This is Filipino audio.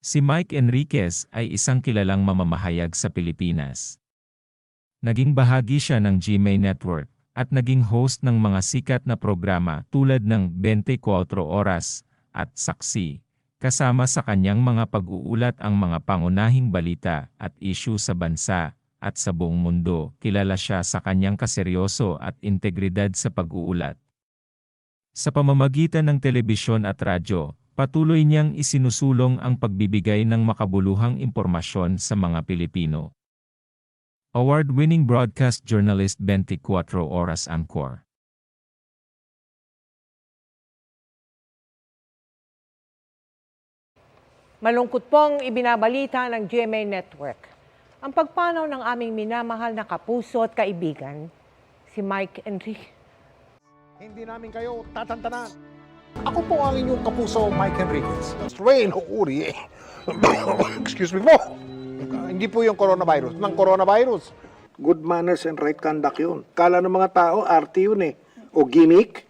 Si Mike Enriquez ay isang kilalang mamamahayag sa Pilipinas. Naging bahagi siya ng GMA Network at naging host ng mga sikat na programa tulad ng 24 Oras at Saksi. Kasama sa kanyang mga pag-uulat ang mga pangunahing balita at issue sa bansa at sa buong mundo. Kilala siya sa kanyang kaseryoso at integridad sa pag-uulat. Sa pamamagitan ng telebisyon at radyo, patuloy niyang isinusulong ang pagbibigay ng makabuluhang impormasyon sa mga Pilipino. Award-winning broadcast journalist 24 Oras Anchor. Malungkot pong ibinabalita ng GMA Network ang pagpanaw ng aming minamahal na kapuso at kaibigan, si Mike Enriquez. Hindi namin kayo tatantanan. Ako po ang inyong kapuso, Mike Enriquez. Strain o uri eh. Excuse me po. Hindi po yung coronavirus. Ng coronavirus. Good manners and right conduct yun. Kala ng mga tao, arte yun eh. O gimmick.